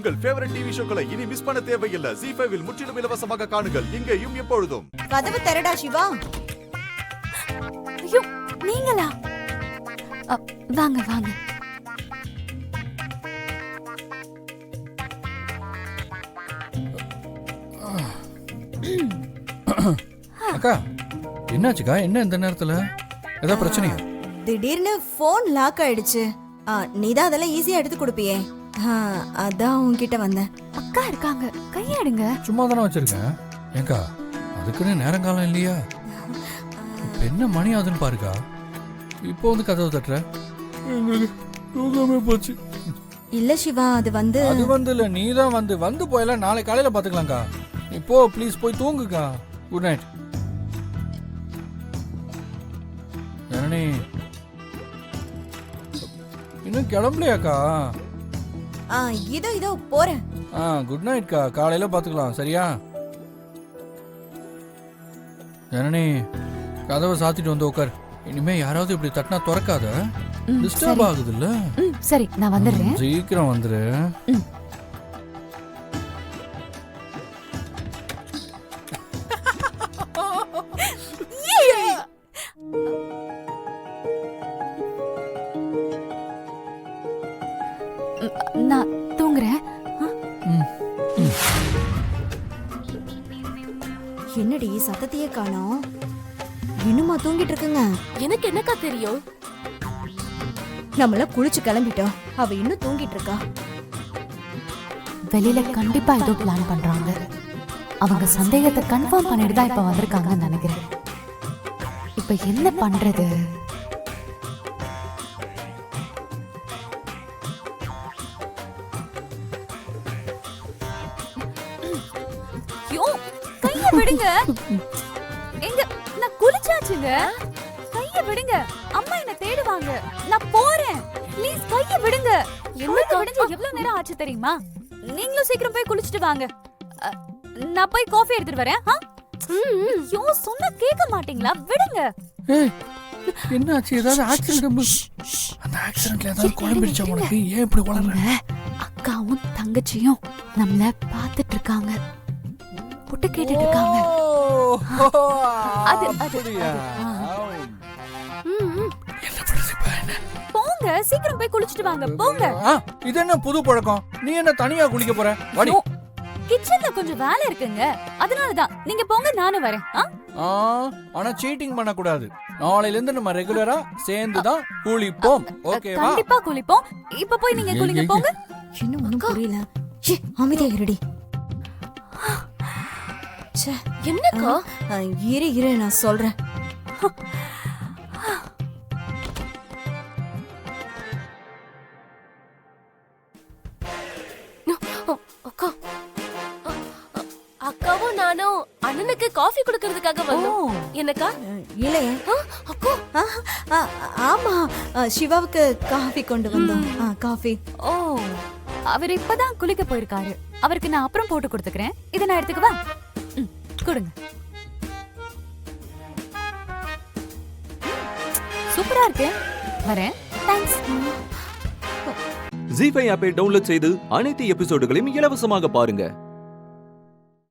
உங்கள் favourite TV ஷோக்களை இனி miss பண்ண தேவையில்லை. ZEE5 இல் முற்றிலும் இலவசமாக காணுங்கள். இங்கேயும் எப்பொழுதும். கதவு திறடா சிவா. ஐயோ நீங்களா? வாங்க வாங்க. அக்கா என்னாச்சுக்கா? என்ன இந்த நேரத்துல ஏதோ பிரச்சனையா? திடீர்னு போன் லாக் ஆயிடுச்சு. நீதான் அதெல்லாம் ஈஸியா எடுத்து கொடுப்பியே. அதான் உன்கிட்ட வந்தேன். அக்கா இருக்காங்க, கையாடுங்க. சும்மா தானே வச்சிருக்கேன். ஏங்கா அதுக்குன்னு நேரங்காலம் இல்லையா? இப்ப என்ன மணி ஆகுதுன்னு பாருக்கா. இப்போ வந்து கதவு தட்டுற. தூக்கமே போச்சு. இல்ல சிவா, அது வந்து இல்ல, நீ தான் வந்து போயலாம். நாளை காலையில பாத்துக்கலாம்க்கா. இப்போ ப்ளீஸ் போய் தூங்குக்கா. Good night. ஜனனி இன்னும் கிளம்பலையாக்கா? இதோ போறேன். குட் நைட்க்கா. காலையில பாத்துக்கலாம் சரியா? ஜனனி கதவை சாத்திட்டு வந்து உட்கார். இனிமே யாராவது இப்படி தட்டினா திறக்காத. டிஸ்டர்ப் ஆகுது இல்ல? சரி நான் வந்துடுறேன். சீக்கிரம் வந்துரு. நான் தூங்குறேன். என்னடி சத்தத்தையே காணோம்? இன்னுமா தூங்கிட்டு இருக்குங்க? எனக்கு என்னக்கா தெரியும்? நம்மள குளிச்சு கிளம்பிட்டோம். அவ இன்னும் தூங்கிட்டு இருக்கா. வெளியில கண்டிப்பா ஏதோ பிளான் பண்றாங்க. அவங்க சந்தேகத்தை கன்ஃபார்ம் பண்ணிட்டு தான் இப்ப வந்திருக்காங்கன்னு நினைக்கிறேன். இப்ப என்ன பண்றது? கைய விடுங்க. எங்க நான் குளிச்சாச்சுங்க. கைய விடுங்க. அம்மா என்ன தேடுவாங்க. நான் போறேன். ப்ளீஸ் கைய விடுங்க. என்ன விடுங்க. எவ்வளவு நேரம் ஆச்சு தெரியுமா? நீங்களும் சீக்கிரம் போய் குளிச்சிட்டு வாங்க. நான் போய் காஃபி எடுத்துட்டு வரேன். ஐயோ சொன்னா கேட்க மாட்டீங்களா? விடுங்க. என்னாச்சு? ஏதாவது ஆக்சிடென்ட்? அந்த ஆக்சிடென்ட்ல ஏதாவது குழம்பிடுச்சா உனக்கு? ஏன் இப்படி குழம்புற? அக்காவும் தங்கச்சியும் நம்மள பாத்துட்டு இருக்காங்க. புட்டு கேட்டுட்டு இருக்காங்க. அது போங்க, சீக்கிரம் போய் குளிச்சிட்டு வாங்க. போங்க. இது என்ன புது பழக்கம்? நீ என்ன தனியா குளிக்க போற? வாடி. கிச்சன்ல கொஞ்சம் வேலை இருக்குங்க. அதனாலதான் நீங்க போங்க, நானும் வரேன். ஆனா சீட்டிங் பண்ண கூடாது. நாளையில இருந்து நம்ம ரெகுலரா சேர்ந்து தான் குளிப்போம். ஓகேவா? கண்டிப்பா குளிப்போம். இப்ப போய் நீங்க குளிங்க. போங்க. இன்னும் ஒண்ணும் புரியல. அமைதியா இருடி. என்னக்கா? இரு நான் சொல்றேன். அக்கா, அக்காவும் நானும் அண்ணனுக்கு காஃபி குடுக்கிறதுக்காக வந்தோம். என்னக்கா? இல்லையே அக்கா. ஆமா, சிவாவுக்கு காஃபி கொண்டு வந்தோம். காஃபி. ஓ, அவர் இப்பதான் குளிக்க போயிருக்காரு. அவருக்கு நான் அப்புறம் போட்டு கொடுத்துக்கிறேன். இதை நான் எடுத்துக்கவா? கொடுங்க. சூப்பரா இருக்கு. வரேன். தேங்க்ஸ். ZEE5 ஆப்பை டவுன்லோட் செய்து அனைத்து எபிசோடுகளையும் இலவசமாக பாருங்க.